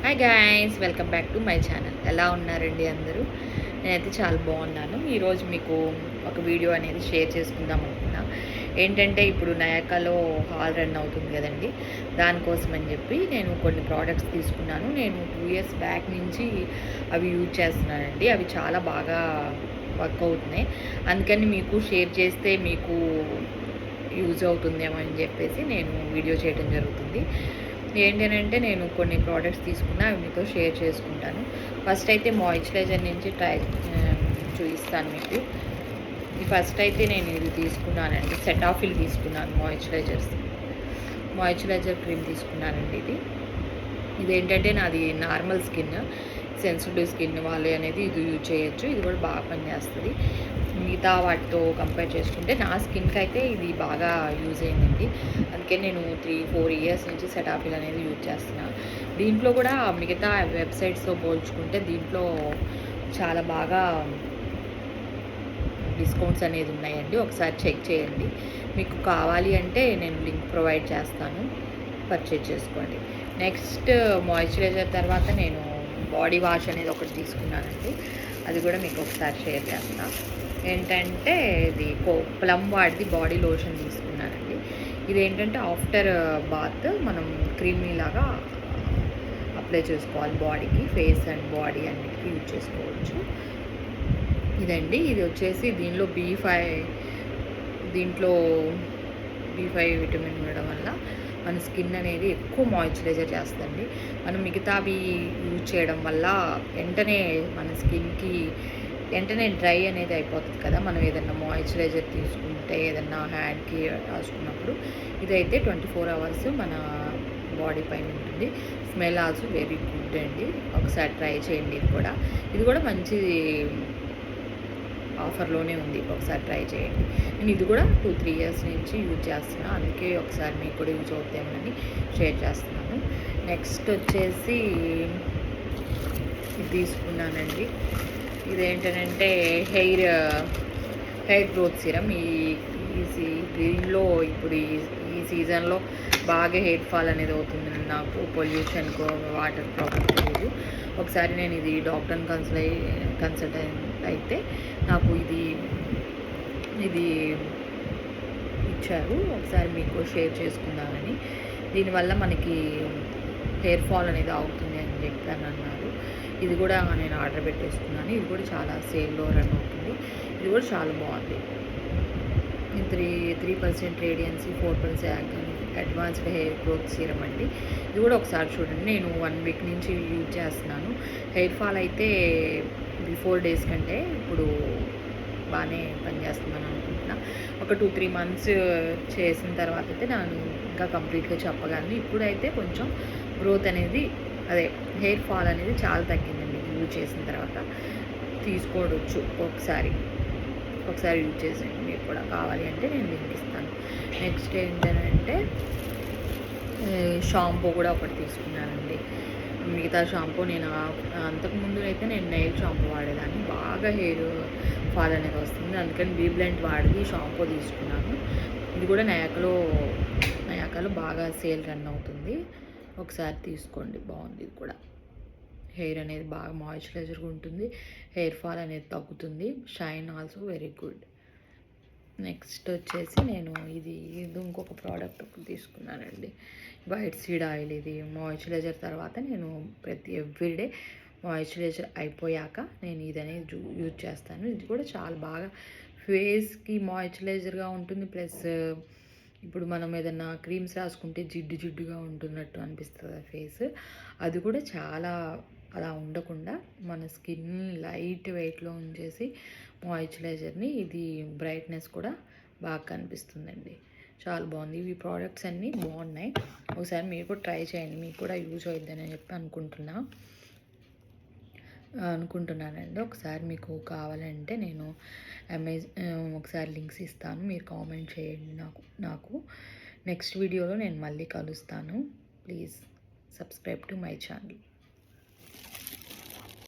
Hi guys, welcome back to my channel. ఎలా ఉన్నారండి అందరూ? నేనైతే చాలా బాగున్నాను. ఈరోజు మీకు ఒక వీడియో అనేది షేర్ చేసుకుందాం అనుకున్నా. ఏంటంటే ఇప్పుడు నయాకాలో హాల్ రన్ అవుతుంది కదండి, దానికోసం అని చెప్పి నేను కొన్ని ప్రోడక్ట్స్ తీసుకున్నాను. నేను 2 ఇయర్స్ బ్యాక్ నుంచి అవి యూజ్ చేస్తున్నానండి. అవి చాలా బాగా వర్క్ అవుతున్నాయి. అందుకని మీకు షేర్ చేస్తే మీకు యూజ్ అవుతుందేమో అని చెప్పేసి నేను వీడియో చేయడం జరుగుతుంది. ఏంటంటే నేను కొన్ని ప్రోడక్ట్స్ తీసుకున్నా, అవి మీతో షేర్ చేసుకుంటాను. ఫస్ట్ అయితే మాయిశ్చరైజర్ నుంచి చూపిస్తాను మీకు. ఫస్ట్ అయితే నేను ఇది తీసుకున్నానండి, సెటాఫిల్ తీసుకున్నాను. మాయిశ్చరైజర్ క్రీమ్ తీసుకున్నానండి. ఇదేంటంటే నాది నార్మల్ స్కిన్, సెన్సిటివ్ స్కిన్ వాళ్ళు అనేది ఇది యూజ్ చేయొచ్చు. ఇది కూడా బాగా పనిచేస్తుంది. మిగతా వాటితో కంపేర్ చేసుకుంటే నా స్కిన్కి అయితే ఇది బాగా యూజ్ అయిందండి. అందుకే నేను 3-4 ఇయర్స్ నుంచి సెటాఫిల్ అనేది యూజ్ చేస్తున్నాను. దీంట్లో కూడా మిగతా వెబ్సైట్స్తో పోల్చుకుంటే దీంట్లో చాలా బాగా డిస్కౌంట్స్ అనేది ఉన్నాయండి. ఒకసారి చెక్ చేయండి. మీకు కావాలి అంటే నేను లింక్ ప్రొవైడ్ చేస్తాను, పర్చేజ్ చేసుకోండి. నెక్స్ట్ మాయిశ్చరైజర్ తర్వాత నేను బాడీ వాష్ అనేది ఒకటి తీసుకున్నానండి. అది కూడా మీకు ఒకసారి షేర్ చేస్తాను. ఏంటంటే ఇది ప్లమ్ వాడిది బాడీ లోషన్ తీసుకున్నానండి. ఇదేంటంటే ఆఫ్టర్ బాత్ మనం క్రీమీ లాగా అప్లై చేసుకోవాలి బాడీకి, ఫేస్ అండ్ బాడీ అన్నిటికీ యూజ్ చేసుకోవచ్చు. ఇదండి, ఇది వచ్చేసి దీనిలో B5 విటమిన్ ఉండడం వల్ల మన స్కిన్ అనేది ఎక్కువ మాయిశ్చరైజర్ చేస్తుంది. మనం మిగతావి యూజ్ చేయడం వల్ల మన స్కిన్కి వెంటనే డ్రై అనేది అయిపోతుంది కదా. మనం ఏదన్నా మాయిశ్చరైజర్ తీసుకుంటే, ఏదన్నా హ్యాండ్కి రాసుకున్నప్పుడు, ఇదైతే 24 అవర్స్ మన బాడీ పైన ఉంటుంది. స్మెల్ ఆల్సో వెరీ గుడ్ అండి. ఒకసారి ట్రై చేయండి. ఇది కూడా మంచి ఆఫర్లోనే ఉంది. ఒకసారి ట్రై చేయండి. నేను ఇది కూడా 2-3 ఇయర్స్ నుంచి యూజ్ చేస్తున్నాను. అందుకే ఒకసారి మీకు కూడా యూజ్ అవుతామని షేర్ చేస్తున్నాను. నెక్స్ట్ వచ్చేసి ఇది తీసుకున్నానండి. ఇదేంటంటే హెయిర్ గ్రోత్ సిరం. దీనిలో ఇప్పుడు ఈ సీజన్లో బాగా హెయిర్ ఫాల్ అనేది అవుతుంది. నాకు పొల్యూషన్కు వాటర్ ప్రాబ్లం లేదు. ఒకసారి నేను ఇది డాక్టర్ని కన్సల్ట్ అయితే నాకు ఇది ఇచ్చారు. ఒకసారి మీకు షేర్ చేసుకుందామని. దీనివల్ల మనకి హెయిర్ ఫాల్ అనేది అవుతుంది అని చెప్పాను అన్నారు. ఇది కూడా నేను ఆర్డర్ పెట్టేసుకున్నాను. ఇది కూడా చాలా సేల్లో రన్ అవుతుంది. ఇది కూడా చాలా బాగుంది. 3% రేడియన్సీ, 4% అడ్వాన్స్డ్ హెయిర్ గ్రోత్ సీరం అండి. ఇది కూడా ఒకసారి చూడండి. నేను 1 వీక్ నుంచి యూజ్ చేస్తున్నాను. హెయిర్ ఫాల్ అయితే బిఫోర్ డేస్ కంటే ఇప్పుడు బాగానే పనిచేస్తుందని అనుకుంటున్నా. ఒక 2-3 మంత్స్ చేసిన తర్వాత అయితే నేను ఇంకా కంప్లీట్గా చెప్పగలను. ఇప్పుడైతే కొంచెం గ్రోత్ అనేది, హెయిర్ ఫాల్ అనేది చాలా తగ్గిందండి యూజ్ చేసిన తర్వాత. తీసుకోవచ్చు ఒకసారి యూజ్ చేసేయండి. మీకు కూడా కావాలి అంటే నేను లింక్ ఇస్తాను. నెక్స్ట్ ఏంటంటే షాంపూ కూడా ఒకటి తీసుకున్నానండి. మిగతా షాంపూ నేను అంతకుముందు అయితే నేను నెయిల్ షాంపూ వాడేదాన్ని. బాగా హెయిర్ ఫాల్ అనేది వస్తుంది. అందుకని బీబ్లెంట్ వాడి షాంపూ తీసుకున్నాను. ఇది కూడా నయాకాలో బాగా సేల్ రన్ అవుతుంది. ఒకసారి తీసుకోండి, బాగుంది. ఇది కూడా హెయిర్ అనేది బాగా మాయిశ్చరైజర్గా ఉంటుంది. హెయిర్ ఫాల్ అనేది తగ్గుతుంది. Shine also very good. Next వచ్చేసి నేను ఇది ఇంకొక ప్రోడక్ట్ తీసుకున్నానండి. White seed oil. ఇది మాయిశ్చరైజర్ తర్వాత నేను ఎవ్రీడే మాయిశ్చరైజర్ అయిపోయాక నేను ఇది అనేది యూజ్ చేస్తాను. ఇది కూడా చాలా బాగా ఫేస్కి మాయిశ్చరైజర్గా ఉంటుంది. ప్లస్ ఇప్పుడు మనం ఏదన్నా క్రీమ్స్ రాసుకుంటే జిడ్డుగా ఉంటున్నట్టు అనిపిస్తుంది ఫేస్. అది కూడా చాలా అలా ఉండకుండా మన స్కిన్ లైట్ వెయిట్లో ఉంచేసి మాయిశ్చరైజర్ని, ఇది బ్రైట్నెస్ కూడా బాగా కనిపిస్తుందండి. చాలా బాగుంది. ఇవి ప్రోడక్ట్స్ అన్నీ బాగున్నాయి. ఒకసారి మీరు కూడా ట్రై చేయండి. మీకు కూడా యూజ్ అవుతుందని చెప్పి అనుకుంటున్నానండి. ఒకసారి మీకు కావాలంటే నేను ఒకసారి లింక్స్ ఇస్తాను. మీరు కామెంట్ చేయండి నాకు. నెక్స్ట్ వీడియోలో నేను మళ్ళీ కలుస్తాను. Please subscribe to my channel.